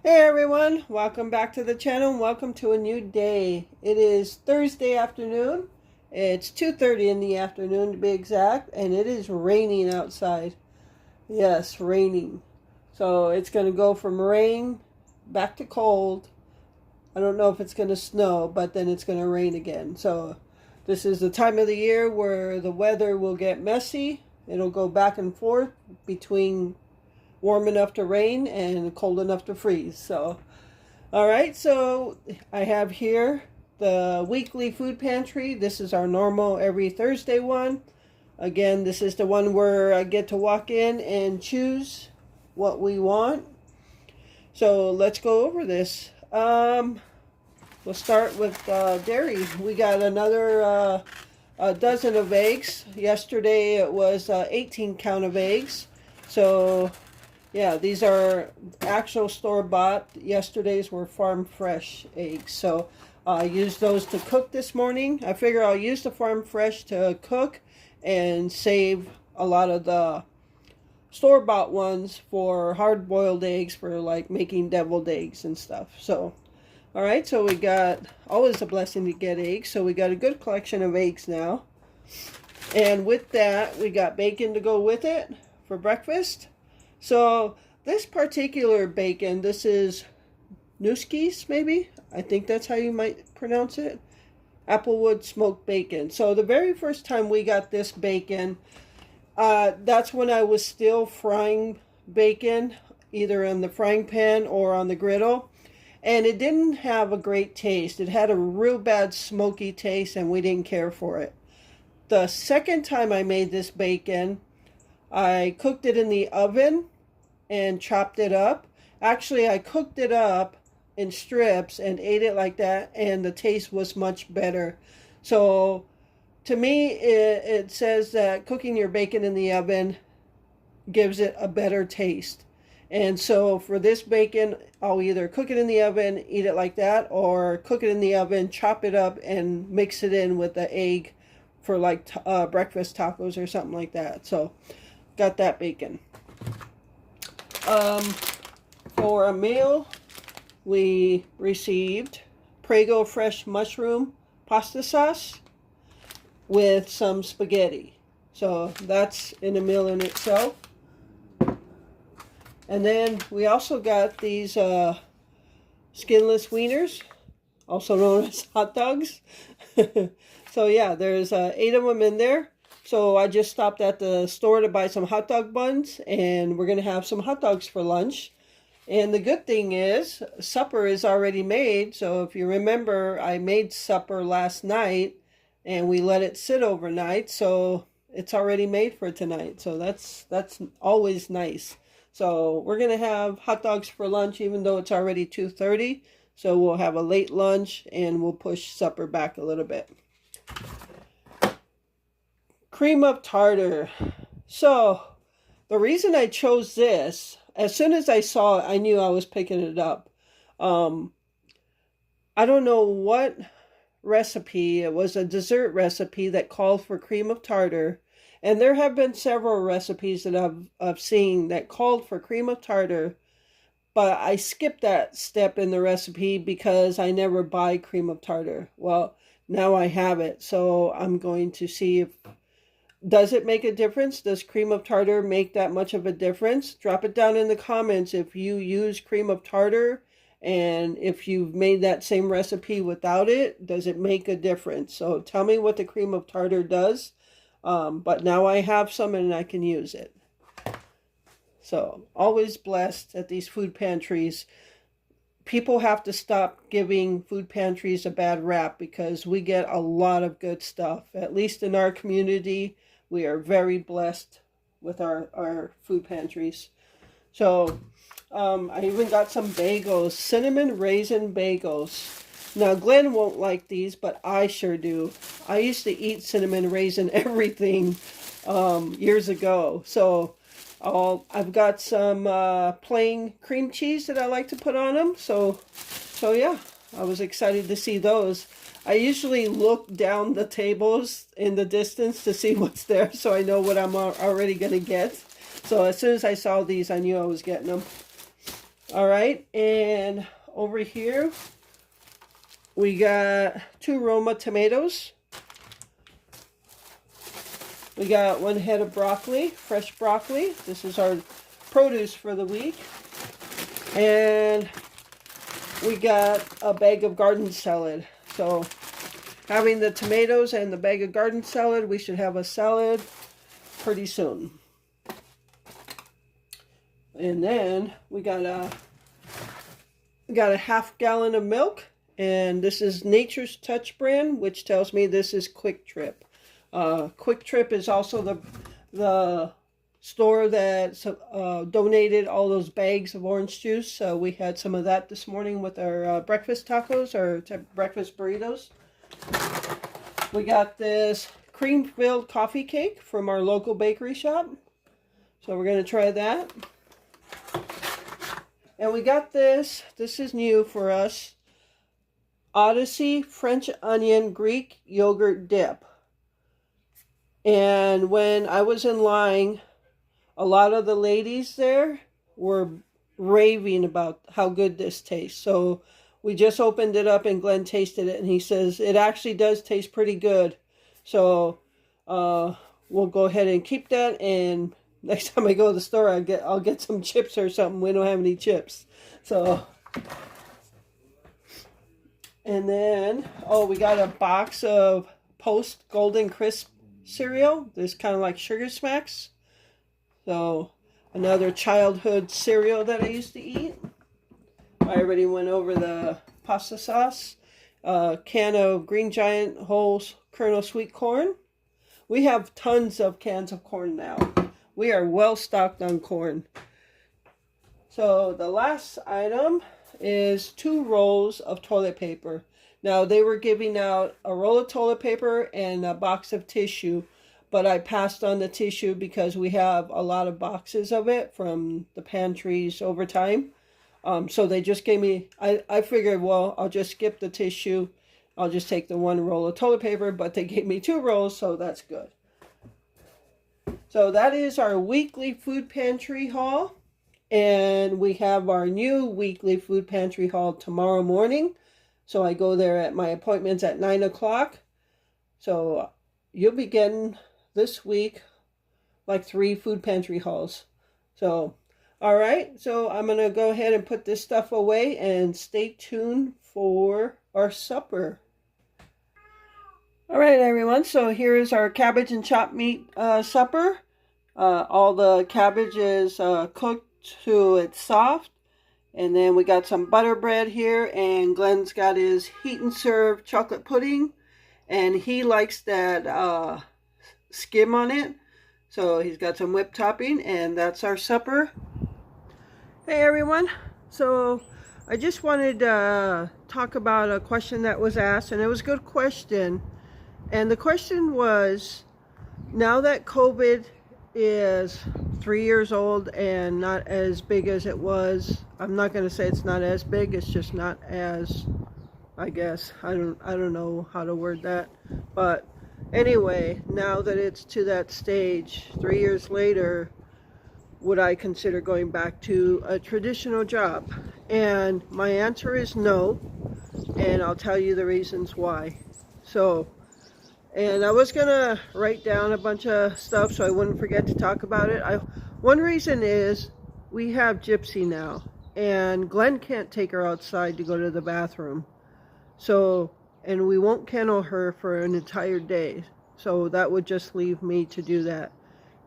Hey everyone, welcome back to the channel and welcome to a new day. It is Thursday afternoon. It's 2:30 in the afternoon to be exact, and it is raining outside. Yes, raining. So it's going to go from rain back to cold. I don't know if it's going to snow, but then it's going to rain again. So this is the time of the year where the weather will get messy. It'll go back and forth between warm enough to rain and cold enough to freeze. So, all right, so I have here the weekly food pantry. This is our normal every Thursday one. Again, this is the one where I get to walk in and choose what we want. So let's go over this. We'll start with dairy. We got another a dozen of eggs. Yesterday it was 18 count of eggs. So yeah, these are actual store-bought. Yesterday's were farm fresh eggs. So I used those to cook this morning. I figure I'll use the farm fresh to cook and save a lot of the store-bought ones for hard-boiled eggs for like making deviled eggs and stuff. So, all right, so we got, always a blessing to get eggs. So we got a good collection of eggs now. And with that, we got bacon to go with it for breakfast. So this particular bacon, this is Nuski's, maybe? I think that's how you might pronounce it. Applewood smoked bacon. So the very first time we got this bacon, that's when I was still frying bacon, either in the frying pan or on the griddle. And it didn't have a great taste. It had a real bad smoky taste and we didn't care for it. The second time I made this bacon, I cooked it in the oven and chopped it up. Actually, I cooked it up in strips and ate it like that, and the taste was much better. So to me, it says that cooking your bacon in the oven gives it a better taste. And so for this bacon, I'll either cook it in the oven, eat it like that, or cook it in the oven, chop it up, and mix it in with the egg for like breakfast tacos or something like that. So got that bacon. For a meal, we received Prego fresh mushroom pasta sauce with some spaghetti. So that's in a meal in itself. And then we also got these skinless wieners, also known as hot dogs. So yeah, there's 8 of them in there. So I just stopped at the store to buy some hot dog buns, and we're going to have some hot dogs for lunch. And the good thing is, supper is already made. So if you remember, I made supper last night, and we let it sit overnight. So it's already made for tonight. So that's always nice. So we're going to have hot dogs for lunch, even though it's already 2:30. So we'll have a late lunch, and we'll push supper back a little bit. Cream of tartar. So the reason I chose this, as soon as I saw it, I knew I was picking it up. I don't know what recipe. It was a dessert recipe that called for cream of tartar. And there have been several recipes that I've seen that called for cream of tartar. But I skipped that step in the recipe because I never buy cream of tartar. Well, now I have it. So I'm going to see if does it make a difference? Does cream of tartar make that much of a difference? Drop it down in the comments if you use cream of tartar, and if you've made that same recipe without it, does it make a difference? So tell me what the cream of tartar does. But now I have some and I can use it. So always blessed at these food pantries. People have to stop giving food pantries a bad rap because we get a lot of good stuff. At least in our community, we are very blessed with our food pantries. So I even got some bagels, cinnamon raisin bagels. Now Glenn won't like these, but I sure do. I used to eat cinnamon raisin everything years ago. So I've got some plain cream cheese that I like to put on them. So yeah, I was excited to see those. I usually look down the tables in the distance to see what's there, so I know what I'm already going to get. So as soon as I saw these, I knew I was getting them. All right, and over here we got 2 Roma tomatoes. We got 1 head of broccoli, fresh broccoli. This is our produce for the week. And we got a bag of garden salad. So having the tomatoes and the bag of garden salad, we should have a salad pretty soon. And then we got a half gallon of milk, and this is Nature's Touch brand, which tells me this is Quick Trip. Quick Trip is also the store that donated all those bags of orange juice. So we had some of that this morning with our breakfast tacos, or breakfast burritos. We got this cream-filled coffee cake from our local bakery shop. So we're going to try that. And we got this is new for us, Odyssey French Onion Greek Yogurt Dip. And when I was in line, a lot of the ladies there were raving about how good this tastes. So we just opened it up and Glenn tasted it, and he says it actually does taste pretty good. So we'll go ahead and keep that, and next time I go to the store, I'll get some chips or something. We don't have any chips. So, and then, we got a box of Post Golden Crisp cereal. This kind of like Sugar Smacks. So, another childhood cereal that I used to eat. I already went over the pasta sauce. Can of Green Giant whole kernel sweet corn. We have tons of cans of corn now. We are well stocked on corn. So the last item is 2 rolls of toilet paper. Now they were giving out a roll of toilet paper and a box of tissue, but I passed on the tissue because we have a lot of boxes of it from the pantries over time. So they just gave me, I figured, well, I'll just skip the tissue. I'll just take the 1 roll of toilet paper, but they gave me 2 rolls, so that's good. So that is our weekly food pantry haul. And we have our new weekly food pantry haul tomorrow morning. So I go there at my appointments at 9 o'clock. So you'll be getting this week like 3 food pantry hauls. So, all right. So I'm going to go ahead and put this stuff away and stay tuned for our supper. All right, everyone. So here is our cabbage and chopped meat supper. All the cabbage is cooked to it's soft. And then we got some butter bread here. And Glenn's got his heat and serve chocolate pudding. And he likes that skim on it. So he's got some whipped topping. And that's our supper. Hey, everyone. So I just wanted to talk about a question that was asked. And it was a good question. And the question was, now that COVID is 3 years old and not as big as it was, I'm not going to say it's not as big, it's just not as, I guess, I don't know how to word that. But anyway, now that it's to that stage, 3 years later, would I consider going back to a traditional job? And my answer is no, and I'll tell you the reasons why. So, and I was gonna write down a bunch of stuff so I wouldn't forget to talk about it. One reason is we have Gypsy now, and Glenn can't take her outside to go to the bathroom. So, and we won't kennel her for an entire day. So that would just leave me to do that.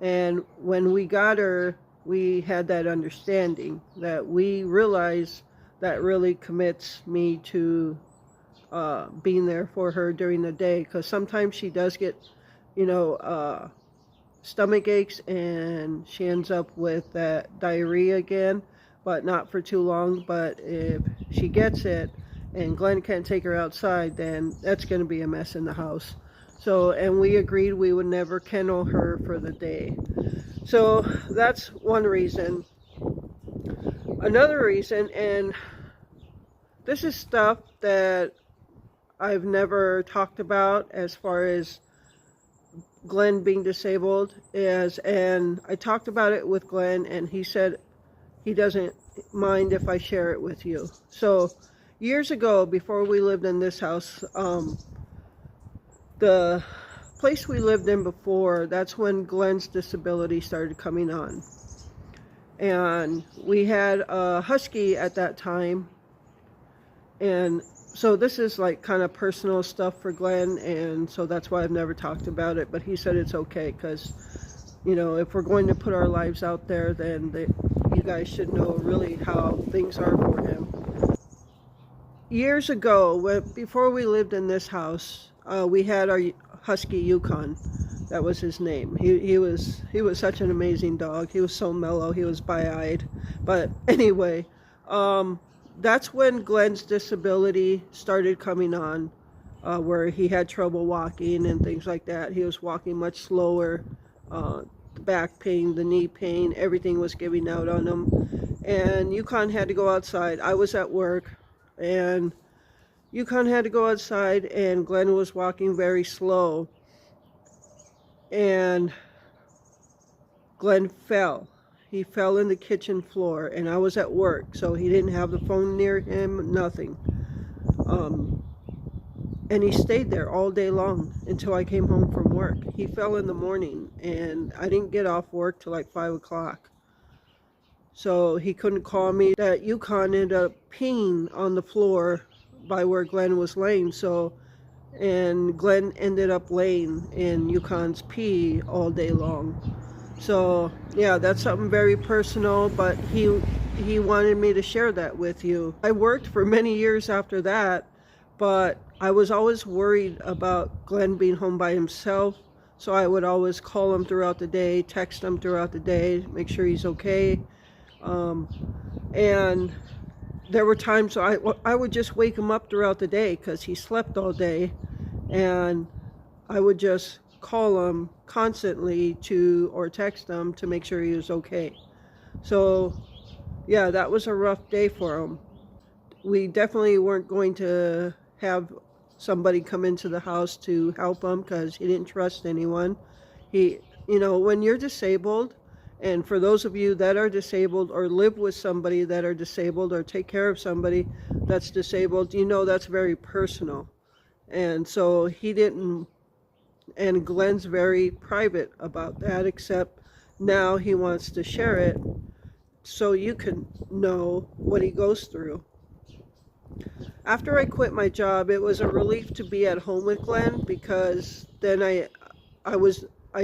And when we got her, we had that understanding that we realize that really commits me to being there for her during the day, because sometimes she does get, stomach aches and she ends up with that diarrhea again, but not for too long. But if she gets it and Glenn can't take her outside, then that's going to be a mess in the house. So, and we agreed we would never kennel her for the day. So that's one reason. Another reason, and this is stuff that I've never talked about as far as Glenn being disabled, and I talked about it with Glenn, and he said he doesn't mind if I share it with you. So years ago, before we lived in this house, the place we lived in before, that's when Glenn's disability started coming on. And we had a husky at that time. And so this is like kind of personal stuff for Glenn, and so that's why I've never talked about it. But he said it's okay because, you know, if we're going to put our lives out there, then you guys should know really how things are for him. Years ago, before we lived in this house, we had our husky Yukon. That was his name. He was such an amazing dog. He was so mellow. He was bi-eyed. But anyway, that's when Glenn's disability started coming on, where he had trouble walking and things like that. He was walking much slower. The back pain, the knee pain, everything was giving out on him. And Yukon had to go outside. I was at work, and Yukon had to go outside, and Glenn was walking very slow. And Glenn fell. He fell in the kitchen floor, and I was at work, so he didn't have the phone near him, nothing. And he stayed there all day long until I came home from work. He fell in the morning, and I didn't get off work till like 5 o'clock. So he couldn't call me. That Yukon ended up peeing on the floor by where Glenn was laying, and Glenn ended up laying in Yukon's pee all day long. So yeah, that's something very personal, but he wanted me to share that with you. I worked for many years after that, but I was always worried about Glenn being home by himself, so I would always call him throughout the day, text him throughout the day, make sure he's okay. And there were times I would just wake him up throughout the day because he slept all day, and I would just call him constantly or text him to make sure he was okay. So yeah, that was a rough day for him. We definitely weren't going to have somebody come into the house to help him because he didn't trust anyone. You know, when you're disabled, and for those of you that are disabled or live with somebody that are disabled or take care of somebody that's disabled, you know that's very personal. And so he didn't, and Glenn's very private about that, except now he wants to share it so you can know what he goes through. After I quit my job, it was a relief to be at home with Glenn, because then I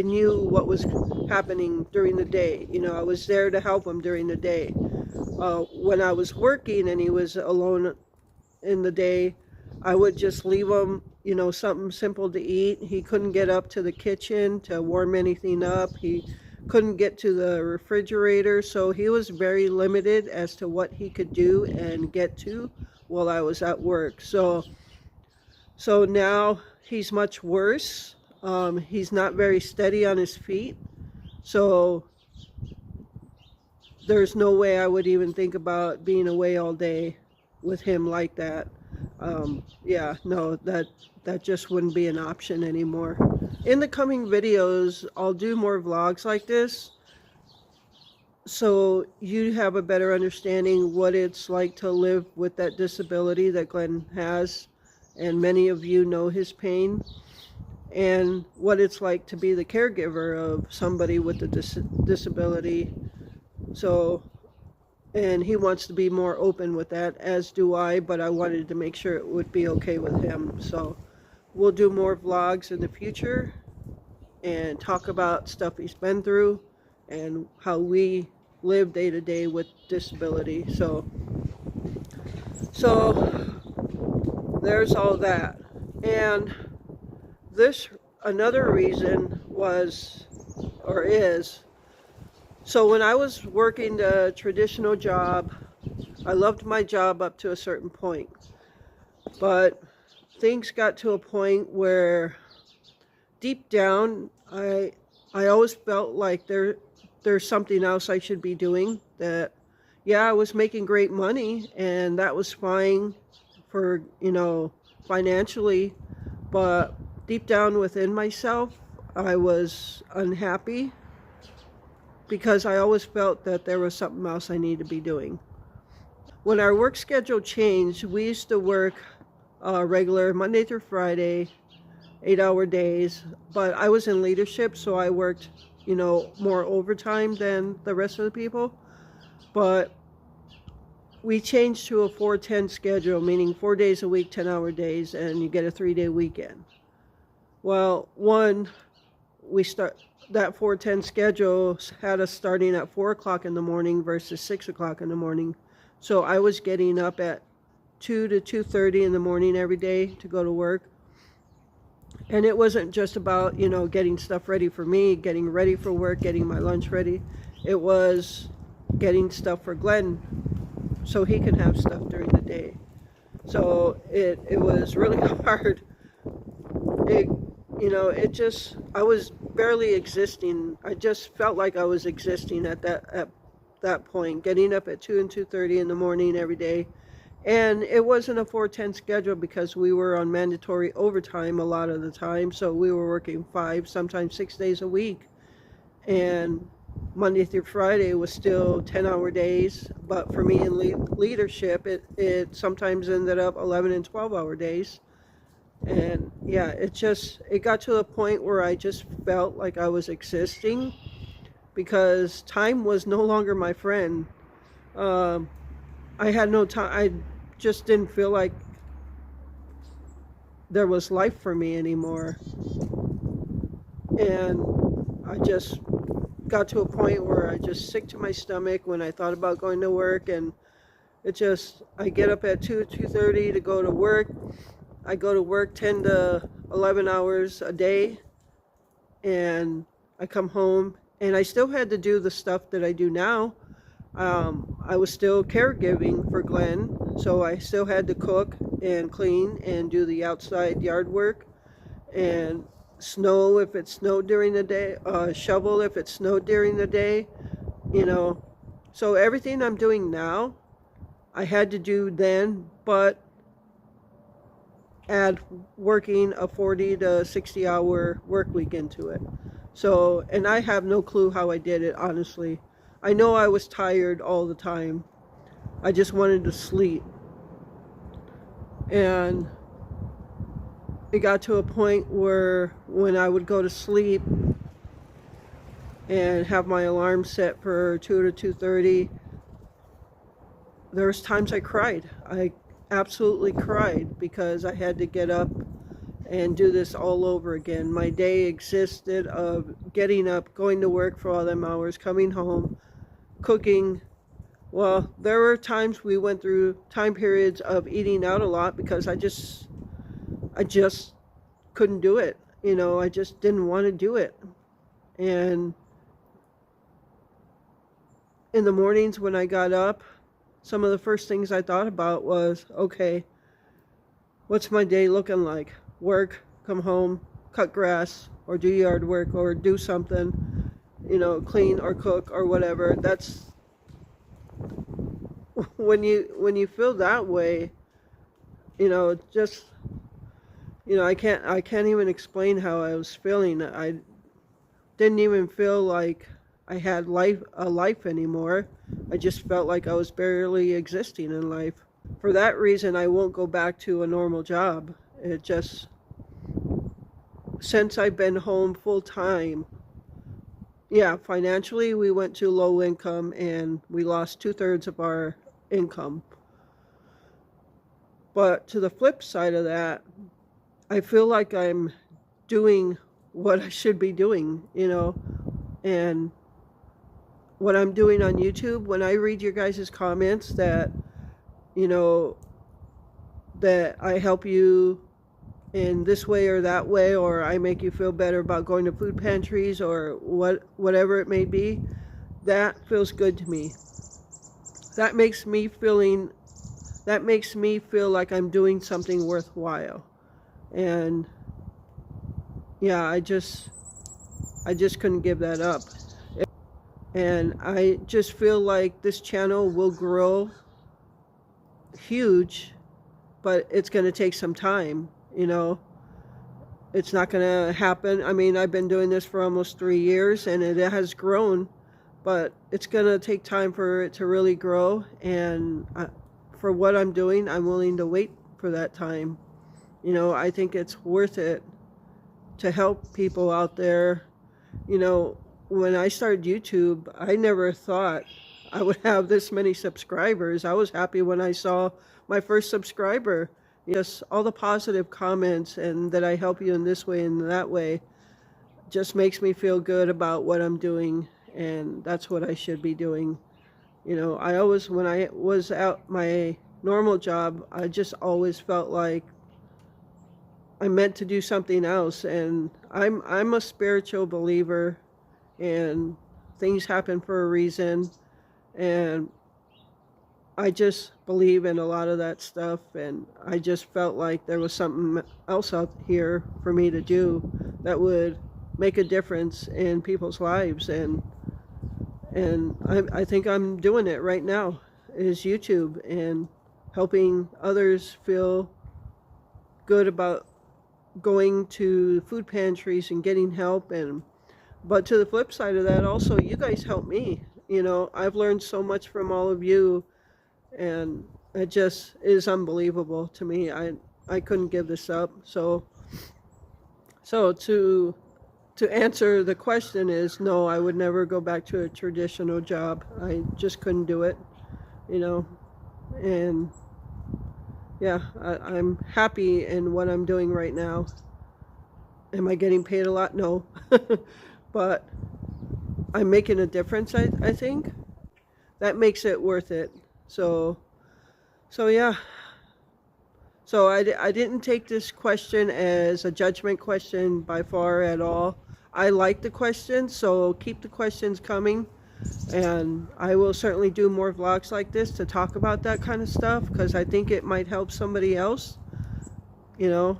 knew what was happening during the day. You know, I was there to help him during the day. When I was working and he was alone in the day, I would just leave him, you know, something simple to eat. He couldn't get up to the kitchen to warm anything up. He couldn't get to the refrigerator, so he was very limited as to what he could do and get to while I was at work. So now he's much worse. He's not very steady on his feet, so there's no way I would even think about being away all day with him like that. Yeah, no, that just wouldn't be an option anymore. In the coming videos, I'll do more vlogs like this, so you have a better understanding what it's like to live with that disability that Glenn has, and many of you know his pain, and what it's like to be the caregiver of somebody with a disability. So, and he wants to be more open with that, as do I, but I wanted to make sure it would be okay with him. So we'll do more vlogs in the future and talk about stuff he's been through and how we live day to day with disability. So there's all that. And another reason was, or is, so when I was working the traditional job, I loved my job up to a certain point, but things got to a point where deep down I always felt like there's something else I should be doing. That, yeah, I was making great money and that was fine for, you know, financially, but deep down within myself I was unhappy, because I always felt that there was something else I needed to be doing. when our work schedule changed, we used to work regular Monday through Friday, 8-hour days, but I was in leadership, so I worked, more overtime than the rest of the people. But we changed to a 4-10 schedule, meaning 4 days a week, 10-hour days, and you get a 3-day weekend. Well, that 4-10 schedule had us starting at 4 o'clock in the morning versus 6 o'clock in the morning. So I was getting up at 2 to 2:30 in the morning every day to go to work. And it wasn't just about, getting stuff ready for me, getting ready for work, getting my lunch ready. It was getting stuff for Glenn so he can have stuff during the day. So it was really hard. I was barely existing. I just felt like I was existing at that point, getting up at 2 and 2:30 in the morning every day. And it wasn't a 4-10 schedule because we were on mandatory overtime a lot of the time. So we were working 5, sometimes 6 days a week. And Monday through Friday was still 10-hour days. But for me in leadership, it sometimes ended up 11 and 12-hour days. And yeah, it got to a point where I just felt like I was existing because time was no longer my friend. I had no time. I just didn't feel like there was life for me anymore. And I just got to a point where I just sick to my stomach when I thought about going to work. And I get up at 2:30 to go to work. I go to work 10 to 11 hours a day. And I come home and I still had to do the stuff that I do now. I was still caregiving for Glenn, so I still had to cook and clean and do the outside yard work and snow if it snowed during the day, shovel if it snowed during the day, So everything I'm doing now, I had to do then, but add working a 40 to 60 hour work week into it. So, and I have no clue how I did it, honestly. I know I was tired all the time. I just wanted to sleep. And it got to a point where when I would go to sleep and have my alarm set for 2 to 2:30, there was times I cried. I absolutely cried because I had to get up and do this all over again. My day existed of getting up, going to work for all them hours, coming home, cooking. Well, there were times we went through time periods of eating out a lot because I just couldn't do it. I just didn't want to do it. And in the mornings when I got up, some of the first things I thought about was, okay, what's my day looking like? Work, come home, cut grass, or do yard work, or do something, clean or cook or whatever. That's when you feel that way, I can't even explain how I was feeling. I didn't even feel like I had a life anymore. I just felt like I was barely existing in life. For that reason, I won't go back to a normal job. Since I've been home full time, financially we went to low income and we lost 2/3 of our income. But to the flip side of that, I feel like I'm doing what I should be doing, and what I'm doing on YouTube, when I read your guys' comments that, that I help you in this way or that way, or I make you feel better about going to food pantries or whatever it may be, that feels good to me. That makes me feel like I'm doing something worthwhile. And yeah, I just couldn't give that up. And I just feel like this channel will grow huge, but it's going to take some time, It's not going to happen. I mean, I've been doing this for almost 3 years and it has grown, but it's going to take time for it to really grow. And for what I'm doing, I'm willing to wait for that time. You know, I think it's worth it to help people out there. You know, when I started YouTube, I never thought I would have this many subscribers. I was happy when I saw my first subscriber. Just all the positive comments and that I help you in this way and that way just makes me feel good about what I'm doing, and that's what I should be doing. You know, I always, when I was at my normal job, I just always felt like I meant to do something else, and I'm a spiritual believer, and things happen for a reason, and I just believe in a lot of that stuff, and I just felt like there was something else out here for me to do that would make a difference in people's lives, and I think I'm doing it right now, is YouTube, and helping others feel good about going to food pantries and getting help. And but to the flip side of that, also, you guys help me. You know, I've learned so much from all of you, and it just is unbelievable to me. I couldn't give this up. So to answer the question is, no, I would never go back to a traditional job. I just couldn't do it, you know. And yeah, I'm happy in what I'm doing right now. Am I getting paid a lot? No. But I'm making a difference, I think. That makes it worth it. So yeah. So I didn't take this question as a judgment question by far at all. I like the questions, so keep the questions coming. And I will certainly do more vlogs like this to talk about that kind of stuff, because I think it might help somebody else. You know,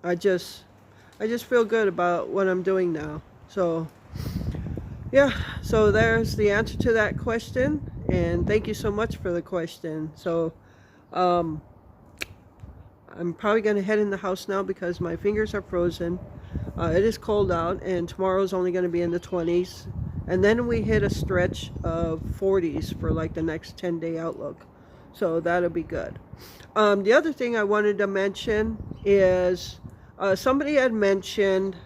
I just feel good about what I'm doing now. So yeah, so there's the answer to that question, and thank you so much for the question. So I'm probably going to head in the house now because my fingers are frozen. It is cold out, and tomorrow's only going to be in the 20s. And then we hit a stretch of 40s for like the next 10-day outlook. So that'll be good. The other thing I wanted to mention is somebody had mentioned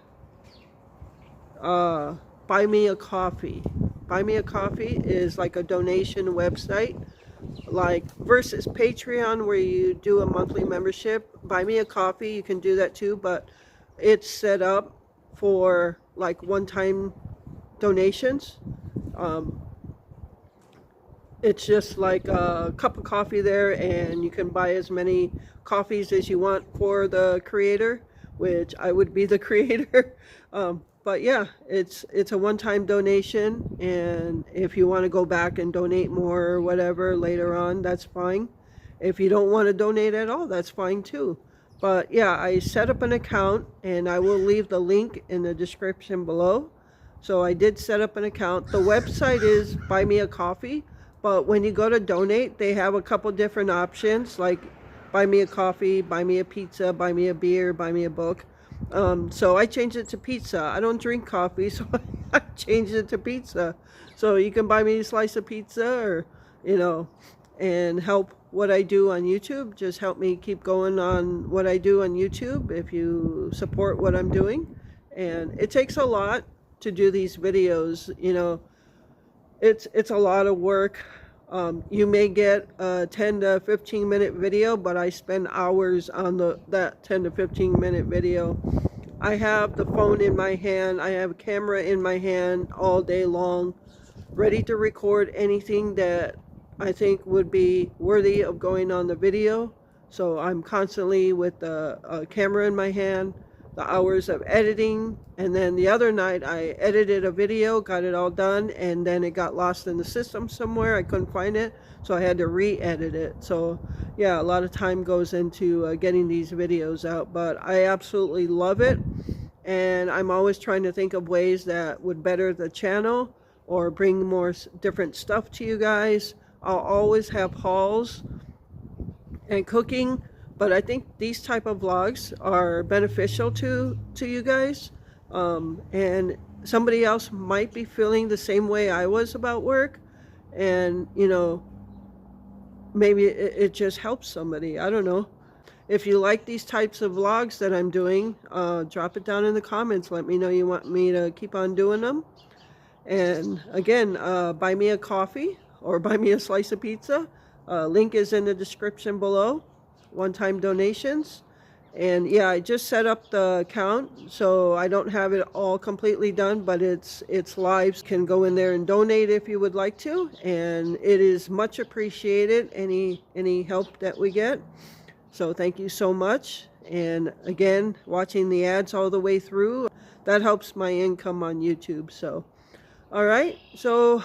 Buy Me a Coffee. Buy Me a Coffee is like a donation website, like versus Patreon where you do a monthly membership. Buy Me a Coffee, you can do that too, but it's set up for like one-time donations. It's just like a cup of coffee there, and you can buy as many coffees as you want for the creator, which I would be the creator. But yeah, it's a one-time donation, and if you want to go back and donate more or whatever later on, that's fine. If you don't want to donate at all, that's fine too. But yeah, I set up an account, and I will leave the link in the description below. So I did set up an account. The website is Buy Me a Coffee, but when you go to donate, they have a couple different options, like buy me a coffee, buy me a pizza, buy me a beer, buy me a book. So I changed it to pizza. I don't drink coffee, so I changed it to pizza. So you can buy me a slice of pizza, or, you know, and help what I do on YouTube. Just help me keep going on what I do on YouTube if you support what I'm doing. And it takes a lot to do these videos, you know. It's a lot of work. You may get a 10 to 15 minute video, but I spend hours on that 10 to 15 minute video. I have the phone in my hand, I have a camera in my hand all day long, ready to record anything that I think would be worthy of going on the video. So I'm constantly with the camera in my hand, the hours of editing. And then the other night I edited a video, got it all done, and then it got lost in the system somewhere. I couldn't find it, so I had to re-edit it. So yeah, a lot of time goes into getting these videos out, but I absolutely love it, and I'm always trying to think of ways that would better the channel or bring more different stuff to you guys. I'll always have hauls and cooking, but I think these type of vlogs are beneficial to you guys. And somebody else might be feeling the same way I was about work, and, you know, maybe it just helps somebody. I don't know. If you like these types of vlogs that I'm doing, drop it down in the comments. Let me know you want me to keep on doing them. And again, buy me a coffee or buy me a slice of pizza. Link is in the description below. One-time donations. And yeah, I just set up the account, so I don't have it all completely done, but it's live. You can go in there and donate if you would like to, and it is much appreciated, any help that we get. So thank you so much. And again, watching the ads all the way through, that helps my income on YouTube. So all right, so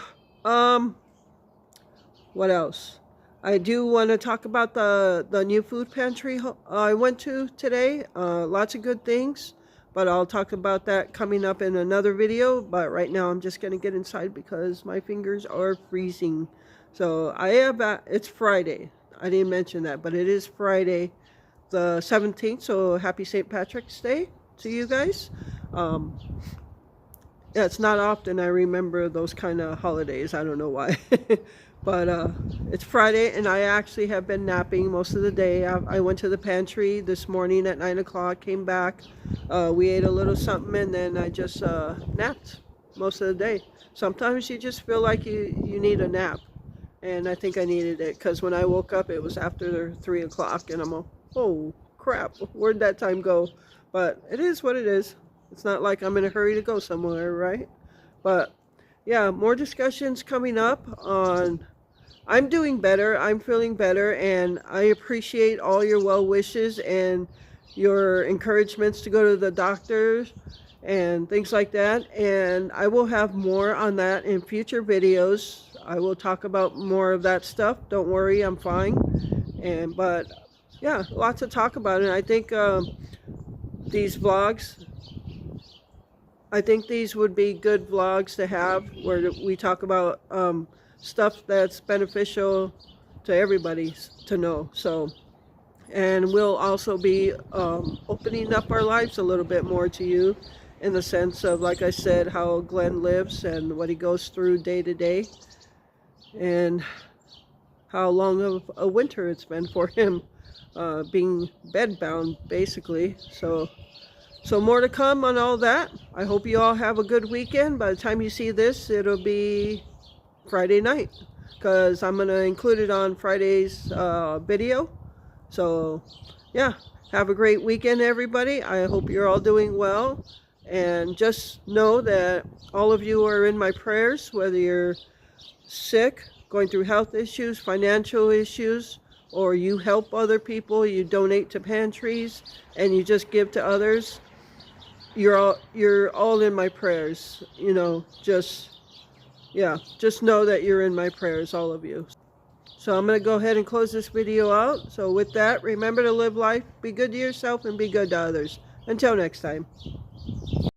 what else? I do want to talk about the new food pantry I went to today. Lots of good things, but I'll talk about that coming up in another video. But right now I'm just going to get inside because my fingers are freezing. So it's Friday. I didn't mention that, but it is Friday the 17th. So happy St. Patrick's Day to you guys. Yeah, it's not often I remember those kind of holidays. I don't know why. But it's Friday, and I actually have been napping most of the day. I went to the pantry this morning at 9 o'clock, came back. We ate a little something, and then I just napped most of the day. Sometimes you just feel like you need a nap. And I think I needed it, because when I woke up, it was after 3 o'clock, and I'm all, oh, crap, where'd that time go? But it is what it is. It's not like I'm in a hurry to go somewhere, right? But yeah, more discussions coming up on... I'm doing better, I'm feeling better, and I appreciate all your well wishes and your encouragements to go to the doctor and things like that. And I will have more on that in future videos. I will talk about more of that stuff. Don't worry, I'm fine. But yeah, lots to talk about. And I think these vlogs, I think these would be good vlogs to have, where we talk about stuff that's beneficial to everybody to know. So, and we'll also be opening up our lives a little bit more to you, in the sense of, like I said, how Glenn lives and what he goes through day to day, and how long of a winter it's been for him, being bedbound basically. So more to come on all that. I hope you all have a good weekend. By the time you see this, it'll be Friday night, because I'm going to include it on Friday's video. So yeah, have a great weekend, everybody. I hope you're all doing well, and just know that all of you are in my prayers, whether you're sick, going through health issues, financial issues, or you help other people, you donate to pantries, and you just give to others. You're all in my prayers. You know, just know that you're in my prayers, all of you. So I'm going to go ahead and close this video out. So with that, remember to live life, be good to yourself, and be good to others. Until next time.